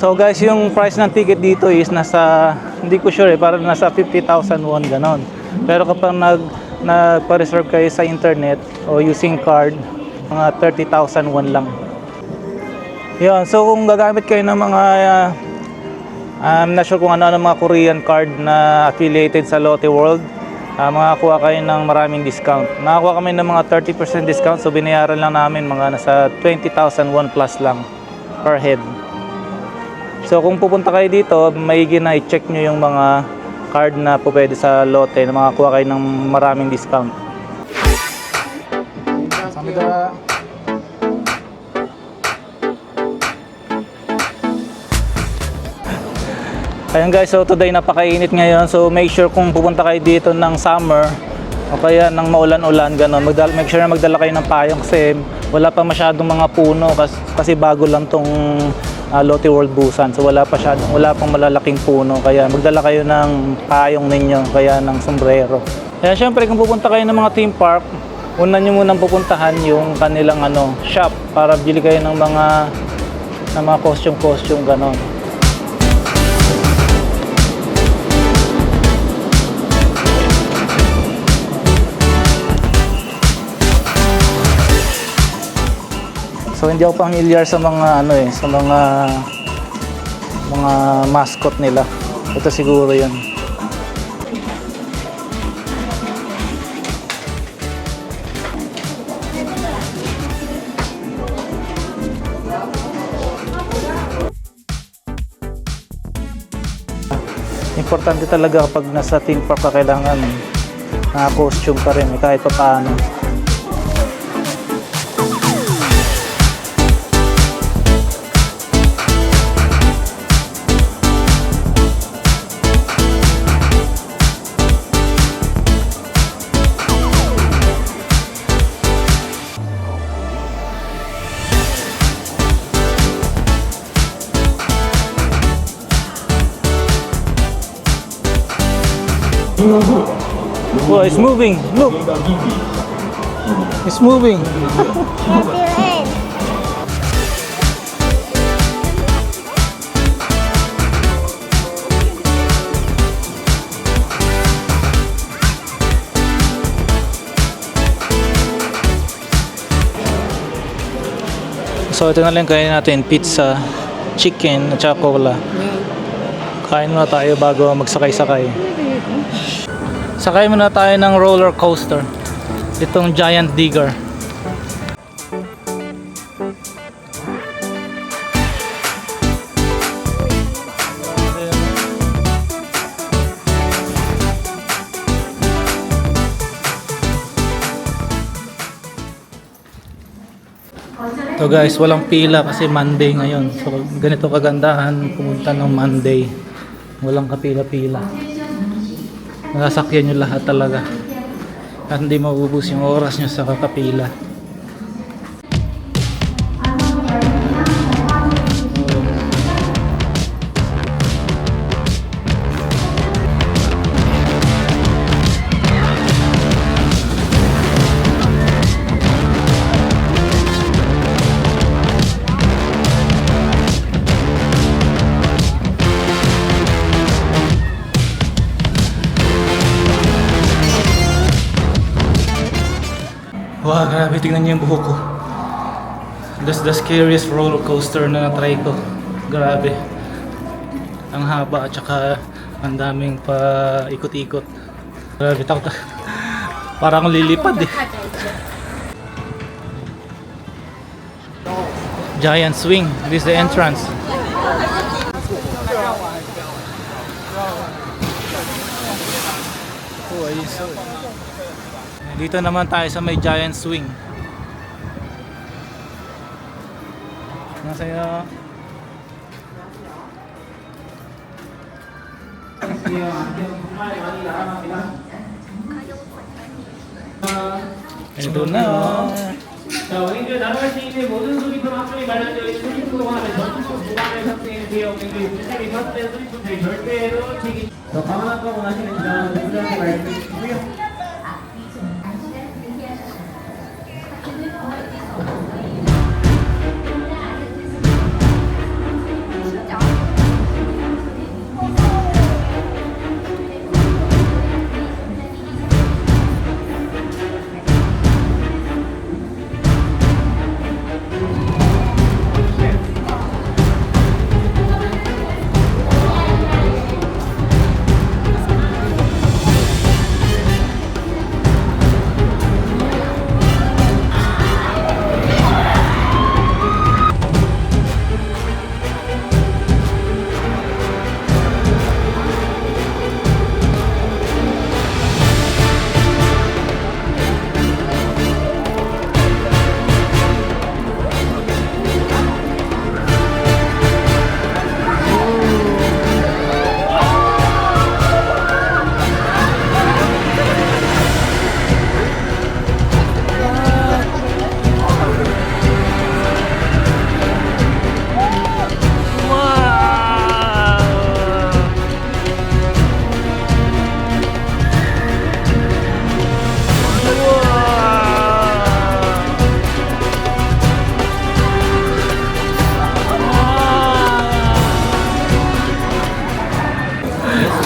So guys, yung price ng ticket dito is nasa, hindi ko sure parang nasa 50,000 won ganon. Pero kapag nagpa-reserve kayo sa internet o using card, mga 30,000 won lang. Yun, so kung gagamit kayo ng mga I'm not sure kung ano mga Korean card na affiliated sa Lotte World, makakuha kayo ng maraming discount. Nakakuha kami ng mga 30% discount, so binayaran lang namin mga nasa 20,000 won plus lang per head. So kung pupunta kayo dito, maigi na i-check nyo yung mga card na po pwede sa Lotte na makakuha kayo ng maraming discount. Samida. Ayun guys, so today napakainit ngayon, so make sure kung pupunta kayo dito ng summer o kaya ng maulan-ulan gano'n, make sure na magdala kayo ng payong kasi wala pa masyadong mga puno kasi bago lang tong Lotte World Busan, so wala pang malalaking puno, kaya magdala kayo ng payong ninyo, kaya ng sombrero. Kaya syempre kung pupunta kayo ng mga theme park, una nyo munang pupuntahan yung kanilang shop para bili kayo ng mga costume gano'n. So hindi ako familiar sa mga sa mga mascot nila. Ito siguro 'yun. Importante talaga kapag nasa theme park ka, kailangan costume pa rin kahit pa paano. Oh, it's moving. Look. It's moving. So ito na lang kain natin, pizza, chicken at saka cola. Kain muna tayo bago magsakay-sakay. Sakay muna tayo ng roller coaster. Itong Giant Digger. So guys, walang pila kasi Monday ngayon. So ganito kagandahan pumunta ng Monday. Walang kapila-pila. Nasakyan nyo lahat talaga at hindi maubos yung oras nyo sa kakapila. Wow, grabe, tingnan niyo yung buhok ko. That's the scariest roller coaster na na-try ko. Grabe. Ang haba at saka ang daming pa ikot-ikot. Grabe, takot. Parang lilipad eh. Giant swing. This is the entrance. Oh, ayun so. Dito naman tayo sa may giant swing. Masaya. Ito na. 자, 우리들 나라갈 수 있는 모든 소리품 합성이 마련되어 있는 소리품 동안에 전투 보관에 탑재되어 있는 유지장이 탑재된 소리품들이 절대로 책임. 더 강화학과 원하시는 지나는 분들한테 말씀해 주시고요. Xin chào.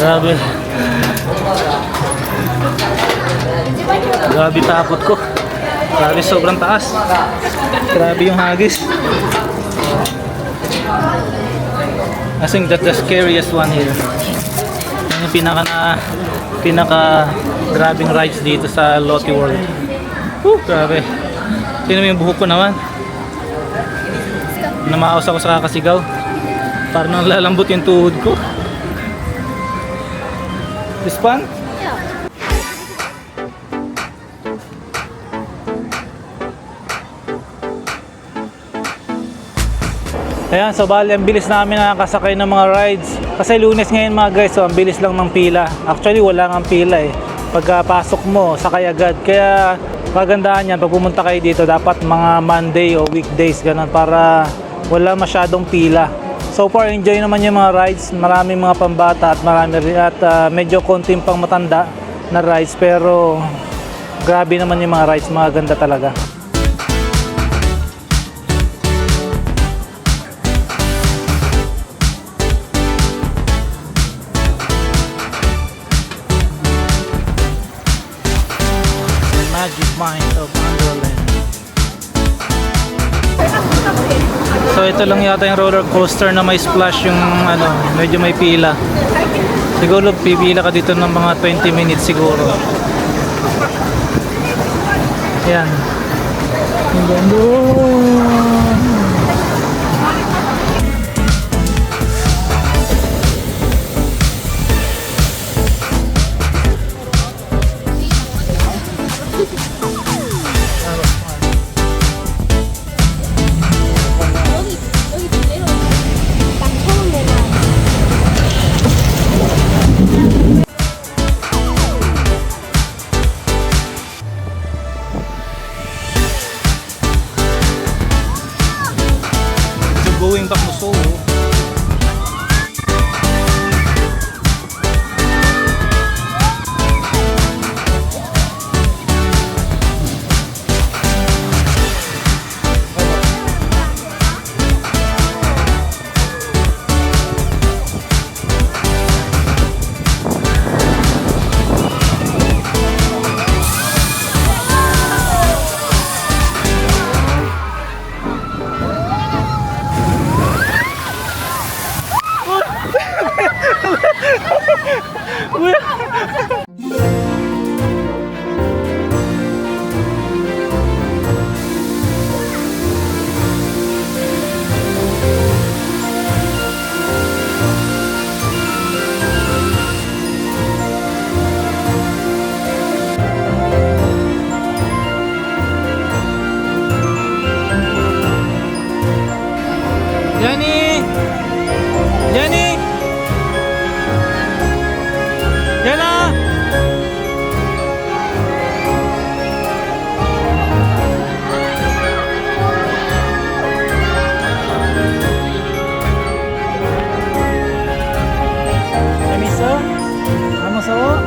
Grabe. Grabe takot ko. Grabe sobrang taas. Grabe yung hagis. I think that's the scariest one here. Yan yung pinaka grabing rides dito sa Lotte World. Grabe. Tingnan mo yung buhok ko naman. Namaos ako sa kakasigaw. Parang nalalambot yung tuhod ko. This fun? Ayan, so bali ang bilis namin nakakasakay ng mga rides. Kasi Lunes ngayon mga guys, so ang bilis lang ng pila. Actually wala nga pila eh. Pagkapasok mo, sakay agad. Kaya kagandahan yan, pag pumunta kayo dito, dapat mga Monday o weekdays ganun para wala masyadong pila. So far, enjoy naman yung mga rides. Maraming mga pambata at medyo konting pang matanda na rides. Pero grabe naman yung mga rides, mga ganda talaga. Magic Mind of Wonderland. So ito lang yata yung roller coaster na may splash yung medyo may pila. Siguro pipila ka dito ng mga 20 minutes siguro. Yan. Ang ganda. Going back to Seoul. Jenny! Jenny! Jenna! 재밌어? 안 무서워?